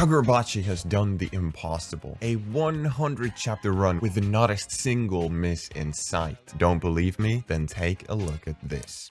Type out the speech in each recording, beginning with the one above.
Kagurabachi has done the impossible. A 100 chapter run with not a single miss in sight. Don't believe me? Then take a look at this.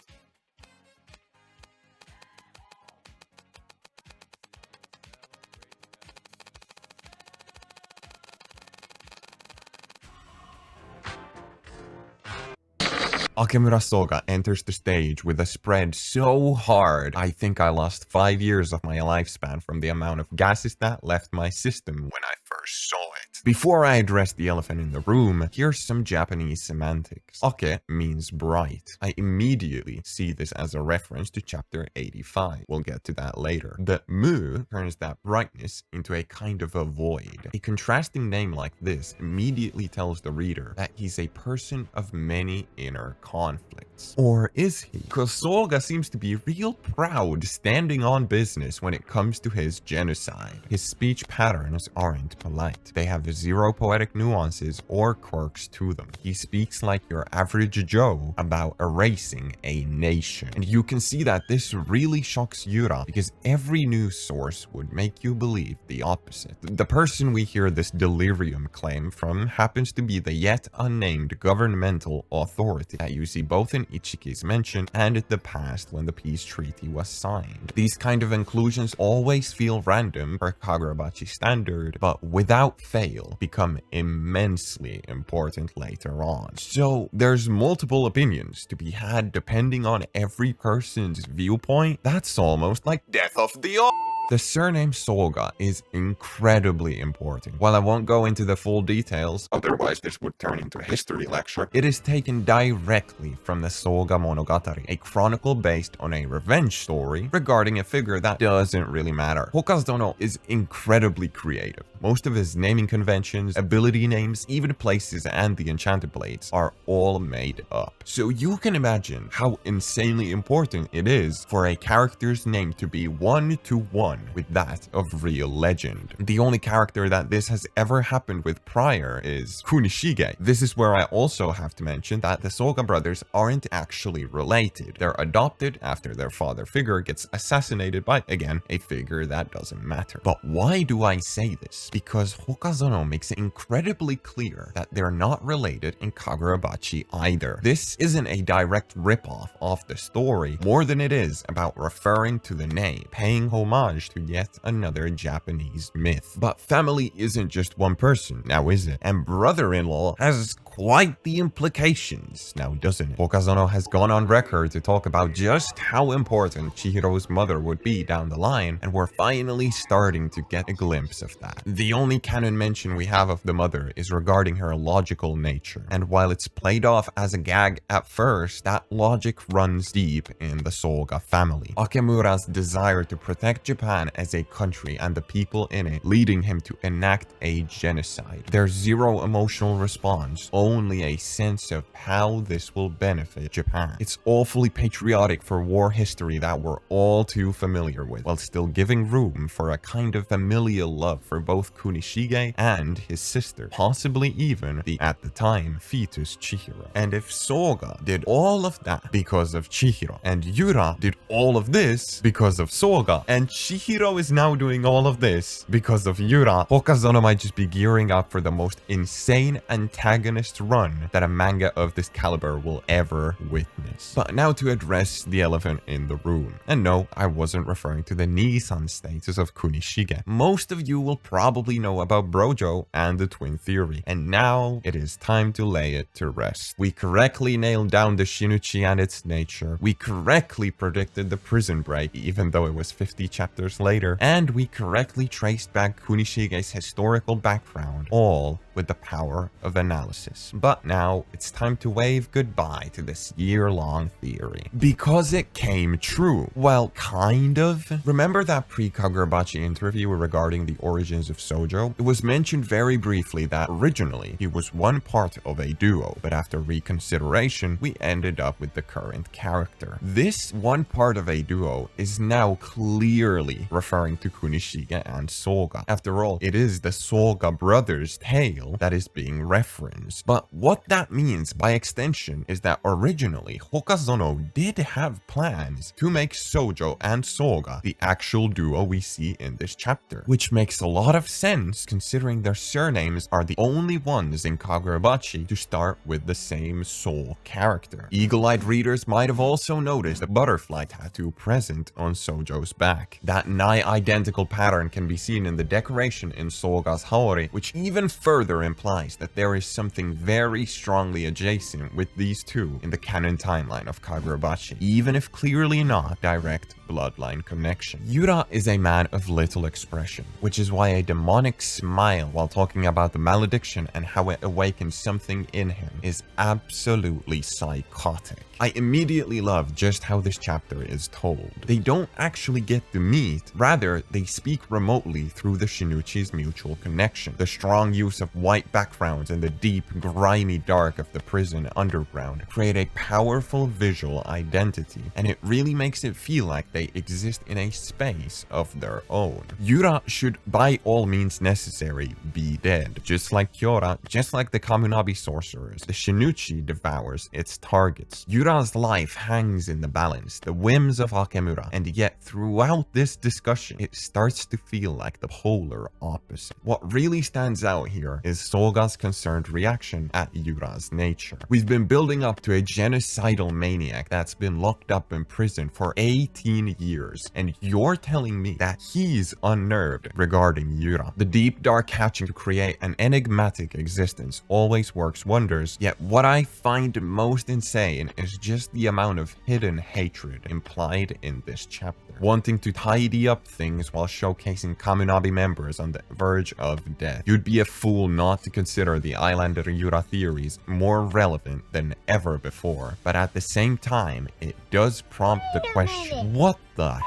Akemura Soga enters the stage with a spread so hard, I think I lost 5 years of my lifespan from the amount of gases that left my system when I first saw it. Before I address the elephant in the room, here's some Japanese semantics. Ake means bright. I immediately see this as a reference to chapter 85. We'll get to that later. The mu turns that brightness into a kind of a void. A contrasting name like this immediately tells the reader that he's a person of many inner conflicts. Or is he? Because Soga seems to be real proud standing on business when it comes to his genocide. His speech patterns aren't polite. They have zero poetic nuances or quirks to them. He speaks like your average Joe about erasing a nation. And you can see that this really shocks Yura because every news source would make you believe the opposite. The person we hear this delirium claim from happens to be the yet unnamed governmental authority that you see both in Ichiki's mention and in the past when the peace treaty was signed. These kind of inclusions always feel random per Kagurabachi standard, but without fail become immensely important later on. So there's multiple opinions to be had depending on every person's viewpoint. That's almost like Death of the The surname Soga is incredibly important. While I won't go into the full details, otherwise this would turn into a history lecture, it is taken directly from the Soga Monogatari, a chronicle based on a revenge story regarding a figure that doesn't really matter. Hokazono is incredibly creative. Most of his naming conventions, ability names, even places and the enchanted blades are all made up. So you can imagine how insanely important it is for a character's name to be one-to-one with that of real legend. The only character that this has ever happened with prior is Kunishige. This is where I also have to mention that the Soga brothers aren't actually related. They're adopted after their father figure gets assassinated by, again, a figure that doesn't matter. But why do I say this? Because Hokazono makes it incredibly clear that they're not related in Kagurabachi either. This isn't a direct ripoff of the story, more than it is about referring to the name, paying homage to yet another Japanese myth. But family isn't just one person, now is it? And brother-in-law has quite the implications, now doesn't it? Hokazono has gone on record to talk about just how important Chihiro's mother would be down the line, and we're finally starting to get a glimpse of that. The only canon mention we have of the mother is regarding her logical nature, and while it's played off as a gag at first, that logic runs deep in the Soga family. Akemura's desire to protect Japan as a country and the people in it, leading him to enact a genocide. There's zero emotional response, only a sense of how this will benefit Japan. It's awfully patriotic for war history that we're all too familiar with, while still giving room for a kind of familial love for both Kunishige and his sister, possibly even the, at the time, fetus Chihiro. And if Soga did all of that because of Chihiro, and Yura did all of this because of Soga, and Chihiro is now doing all of this because of Yura, Hokazono might just be gearing up for the most insane antagonist run that a manga of this caliber will ever witness. But now to address the elephant in the room. And no, I wasn't referring to the Nissan status of Kunishige. Most of you will probably know about Brojo and the twin theory, and now it is time to lay it to rest. We correctly nailed down the Shinuchi and its nature. We correctly predicted the prison break, even though it was 50 chapters later, and we correctly traced back Kunishige's historical background, all with the power of analysis. But now it's time to wave goodbye to this year-long theory. Because it came true. Well, kind of. Remember that pre-Kagurabachi interview regarding the origins of Sojo? It was mentioned very briefly that originally he was one part of a duo, but after reconsideration, we ended up with the current character. This one part of a duo is now clearly Haori, referring to Kunishige and Soga. After all, it is the Soga brothers' tale that is being referenced. But what that means by extension is that originally Hokazono did have plans to make Sojo and Soga the actual duo we see in this chapter, which makes a lot of sense considering their surnames are the only ones in Kagurabachi to start with the same sole character. Eagle-eyed readers might have also noticed the butterfly tattoo present on Sojo's back. That nigh-identical pattern can be seen in the decoration in Soga's Haori, which even further implies that there is something very strongly adjacent with these two in the canon timeline of Kagurabachi, even if clearly not direct bloodline connection. Yura is a man of little expression, which is why a demonic smile while talking about the malediction and how it awakens something in him is absolutely psychotic. I immediately love just how this chapter is told. They don't actually get to meet, rather they speak remotely through the Shinichi's mutual connection. The strong use of white backgrounds and the deep, grimy dark of the prison underground create a powerful visual identity, and it really makes it feel like they exist in a space of their own. Yura should by all means necessary be dead. Just like Kyora, just like the Kamunabi sorcerers, the Shinichi devours its targets. Yura's life hangs in the balance, the whims of Akemura, and yet throughout this discussion, it starts to feel like the polar opposite. What really stands out here is Soga's concerned reaction at Yura's nature. We've been building up to a genocidal maniac that's been locked up in prison for 18 years, and you're telling me that he's unnerved regarding Yura. The deep dark hatching to create an enigmatic existence always works wonders, yet what I find most insane is just the amount of hidden hatred implied in this chapter. Wanting to tidy up things while showcasing Kamunabi members on the verge of death. You'd be a fool not to consider the Islander Yura theories more relevant than ever before, but at the same time, it does prompt the question, what the heck?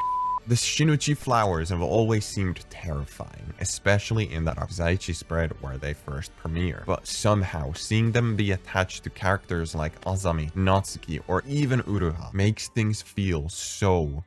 The Shinichi flowers have always seemed terrifying, especially in that Akuzaichi spread where they first premiere. But somehow, seeing them be attached to characters like Azami, Natsuki, or even Uruha makes things feel so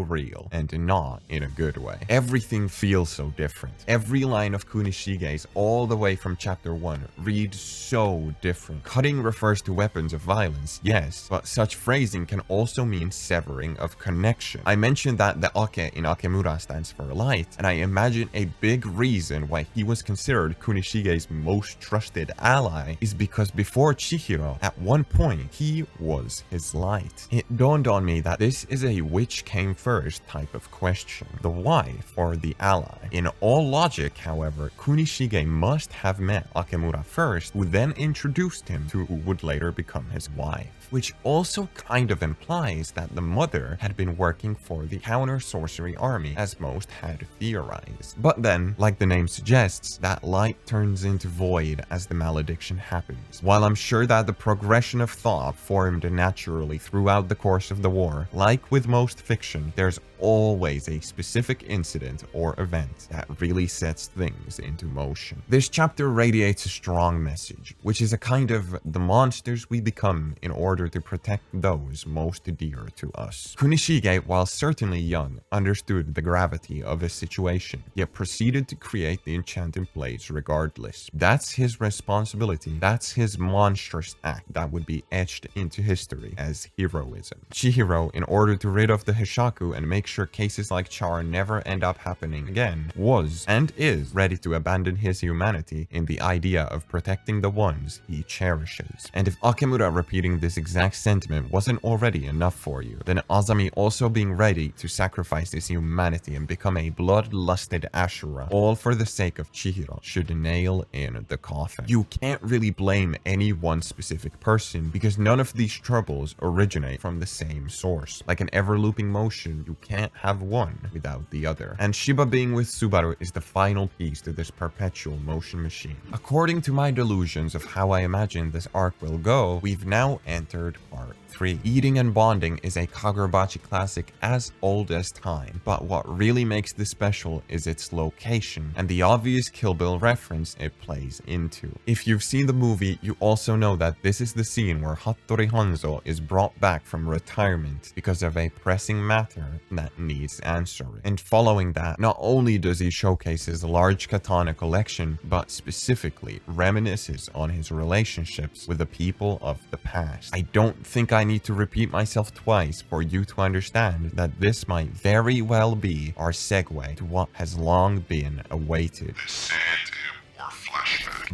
real, and not in a good way. Everything feels so different. Every line of Kunishige's all the way from chapter 1 reads so different. Cutting refers to weapons of violence, yes, but such phrasing can also mean severing of connection. I mentioned that the Ake in Akemura stands for light, and I imagine a big reason why he was considered Kunishige's most trusted ally is because before Chihiro, at one point, he was his light. It dawned on me that this is a which came first type of question, the wife or the ally. In all logic, however, Kunishige must have met Akemura first, who then introduced him to who would later become his wife. Which also kind of implies that the mother had been working for the counter-sorcery army, as most had theorized. But then, like the name suggests, that light turns into void as the malediction happens. While I'm sure that the progression of thought formed naturally throughout the course of the war, like with most fiction, there's always a specific incident or event that really sets things into motion. This chapter radiates a strong message, which is a kind of the monsters we become in order to protect those most dear to us. Kunishige, while certainly young, understood the gravity of his situation, yet proceeded to create the enchanted blades regardless. That's his responsibility. That's his monstrous act that would be etched into history as heroism. Chihiro, in order to rid of the Hishaku and make sure cases like Char never end up happening again, was and is ready to abandon his humanity in the idea of protecting the ones he cherishes. And if Akemura repeating this exact sentiment wasn't already enough for you, then Azami also being ready to sacrifice his humanity and become a bloodlusted Ashura, all for the sake of Chihiro, should nail in the coffin. You can't really blame any one specific person because none of these troubles originate from the same source. Like an ever-looping motion, you can't have one without the other. And Shiba being with Subaru is the final piece to this perpetual motion machine. According to my delusions of how I imagine this arc will go, we've now entered part 3. Eating and bonding is a Kagurabachi classic as old as time, but what really makes this special is its location and the obvious Kill Bill reference it plays into. If you've seen the movie, you also know that this is the scene where Hattori Hanzo is brought back from retirement because of a pressing matter that needs answering. And following that, not only does he showcase his large katana collection, but specifically reminisces on his relationships with the people of the past. I don't think I need to repeat myself twice for you to understand that this might very well be our segue to what has long been awaited.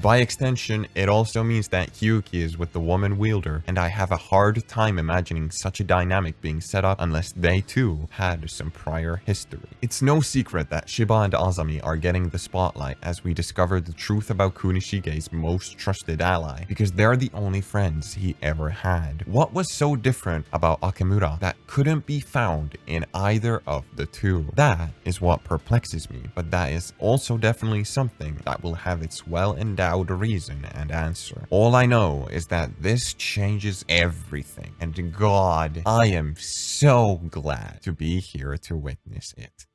By extension, it also means that Hyuki is with the woman wielder, and I have a hard time imagining such a dynamic being set up unless they too had some prior history. It's no secret that Shiba and Azami are getting the spotlight as we discover the truth about Kunishige's most trusted ally, because they're the only friends he ever had. What was so different about Akemura that couldn't be found in either of the two? That is what perplexes me, but that is also definitely something that will have its well-endowed reason and answer. All I know is that this changes everything, and God, I am so glad to be here to witness it.